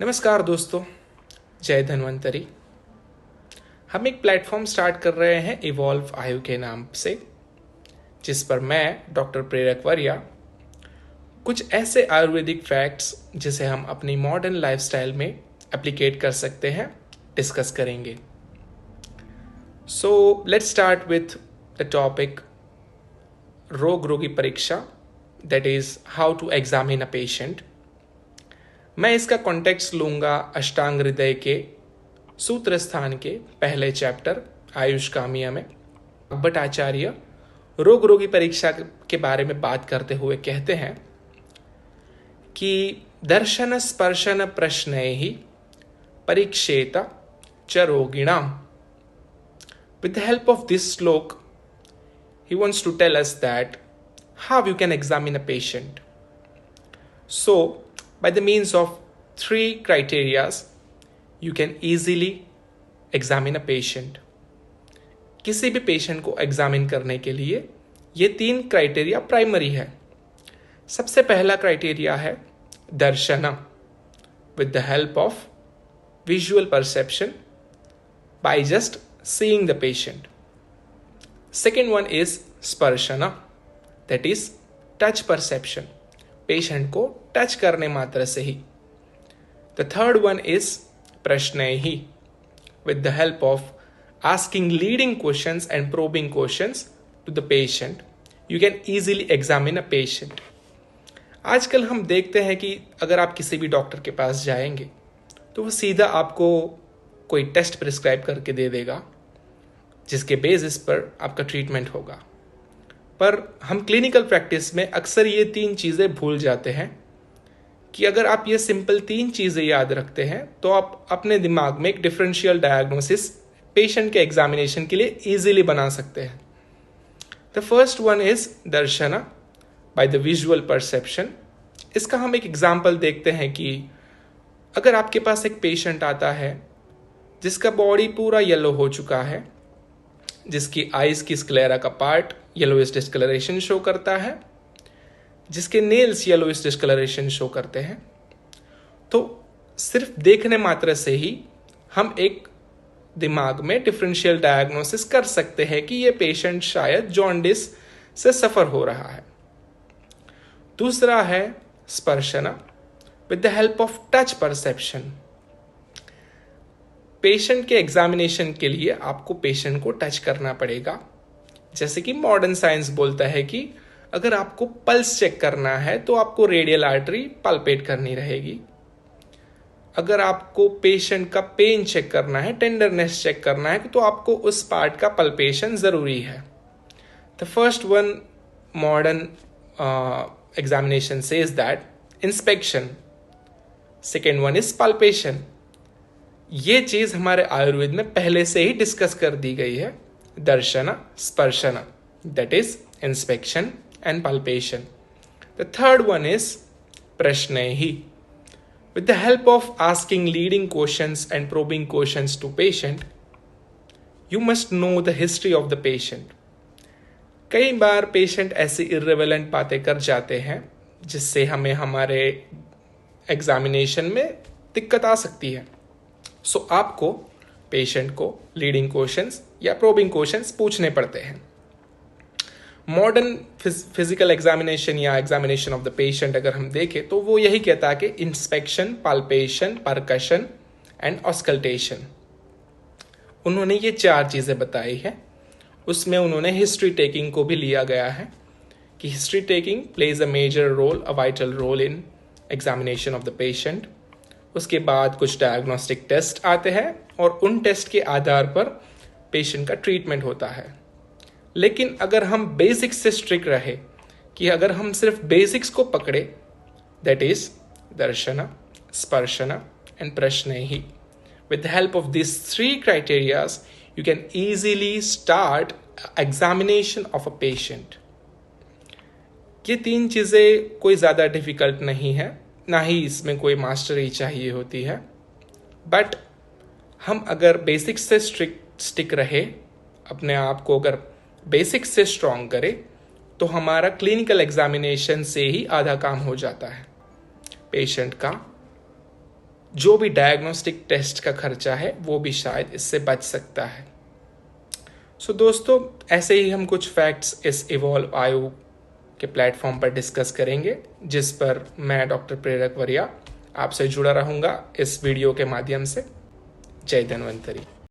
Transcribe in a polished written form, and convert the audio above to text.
नमस्कार दोस्तों, जय धन्वंतरी। हम एक प्लेटफॉर्म स्टार्ट कर रहे हैं इवॉल्व आयु के नाम से, जिस पर मैं डॉक्टर प्रेरक वर्या कुछ ऐसे आयुर्वेदिक फैक्ट्स जिसे हम अपनी मॉडर्न लाइफस्टाइल में एप्लीकेट कर सकते हैं डिस्कस करेंगे। So let's start with the topic रोग रोगी परीक्षा, that is how to examine a patient. मैं इसका कॉन्टेक्स्ट लूंगा अष्टांग हृदय के सूत्र स्थान के पहले चैप्टर आयुष कामिया में। भट्टाचार्य रोग रोगी परीक्षा के बारे में बात करते हुए कहते हैं कि दर्शन स्पर्शन प्रश्न ही परीक्षेत च रोगिणाम। With the help of this slok, he wants to tell us that how you can examine a patient. So, by the means of 3 criteria, you can easily examine a patient. किसी भी पेशेंट को examine करने के लिए ये 3 criteria primary है। सबसे पहला क्राइटेरिया है दर्शना, with the help of visual perception by just seeing the patient. Second one is स्पर्शना, that is touch perception, patient को टच करने मात्र से ही। द थर्ड वन इज प्रश्न ही, with the help of asking leading questions and probing questions to the patient, you can easily examine a patient. आजकल हम देखते हैं कि अगर आप किसी भी डॉक्टर के पास जाएंगे तो वो सीधा आपको कोई टेस्ट प्रिस्क्राइब करके दे देगा, जिसके बेसिस पर आपका ट्रीटमेंट होगा। पर हम क्लिनिकल प्रैक्टिस में अक्सर ये 3 चीज़ें भूल जाते हैं कि अगर आप ये सिंपल 3 चीज़ें याद रखते हैं तो आप अपने दिमाग में एक डिफरेंशियल डायग्नोसिस पेशेंट के एग्जामिनेशन के लिए इजीली बना सकते हैं। The first one is Darshana by the visual perception. इसका हम एक एग्जाम्पल देखते हैं कि अगर आपके पास एक पेशेंट आता है जिसका बॉडी पूरा येलो हो चुका है, जिसकी आइज की स्क्लेरा का पार्ट येलोइश डिस्कलरेशन शो करता है, जिसके नेल्स येलोइश डिस्कलरेशन शो करते हैं, तो सिर्फ देखने मात्र से ही हम एक दिमाग में डिफरेंशियल डायग्नोसिस कर सकते हैं कि ये पेशेंट शायद जॉन्डिस से सफर हो रहा है। दूसरा है स्पर्शना, with the help of touch perception. Patient के एग्जामिनेशन के लिए आपको पेशेंट को टच करना पड़ेगा। जैसे कि मॉडर्न साइंस बोलता है कि अगर आपको पल्स चेक करना है तो आपको रेडियल आर्टरी पल्पेट करनी रहेगी। अगर आपको पेशेंट का पेन चेक करना है, टेंडरनेस चेक करना है, तो आपको उस पार्ट का पल्पेशन ज़रूरी है। The first one modern examination says that inspection, second one is palpation. ये चीज हमारे आयुर्वेद में पहले से ही डिस्कस कर दी गई है। दर्शना, स्पर्शना, that is inspection and palpation. The third one is प्रश्न ही, with the help of asking leading questions and probing questions to patient, you must know the history of the patient. कई बार पेशेंट ऐसी इर्रेलेवेंट बातें कर जाते हैं जिससे हमें हमारे एग्जामिनेशन में दिक्कत आ सकती है। सो आपको पेशेंट को लीडिंग क्वेश्चंस या प्रोबिंग क्वेश्चंस पूछने पड़ते हैं। मॉडर्न फिजिकल एग्जामिनेशन या एग्जामिनेशन ऑफ द पेशेंट अगर हम देखें तो वो यही कहता है कि inspection, palpation, percussion and auscultation. उन्होंने ये 4 चीज़ें बताई है। उसमें उन्होंने हिस्ट्री टेकिंग को भी लिया गया है कि history taking plays a major role, a vital role in examination of the patient. उसके बाद कुछ डायग्नोस्टिक टेस्ट आते हैं और उन टेस्ट के आधार पर पेशेंट का ट्रीटमेंट होता है। लेकिन अगर हम बेसिक्स से स्ट्रिक्ट रहे कि अगर हम सिर्फ बेसिक्स को पकड़े, दैट इज दर्शना, स्पर्शना एंड प्रश्न ही, with the help of this 3 criterias you can easily start examination of a patient. ये 3 चीज़ें कोई ज़्यादा डिफिकल्ट नहीं है, ना ही इसमें कोई मास्टरी चाहिए होती है। बट हम अगर बेसिक्स से स्टिक रहे, अपने आप को अगर बेसिक्स से स्ट्रॉन्ग करें, तो हमारा क्लिनिकल एग्जामिनेशन से ही आधा काम हो जाता है। पेशेंट का जो भी डायग्नोस्टिक टेस्ट का खर्चा है वो भी शायद इससे बच सकता है। सो दोस्तों, ऐसे ही हम कुछ फैक्ट्स इस इवॉल्व आयु के प्लेटफॉर्म पर डिस्कस करेंगे, जिस पर मैं डॉक्टर प्रेरक वरिया आपसे जुड़ा रहूँगा इस वीडियो के माध्यम से। जय धन्वंतरी।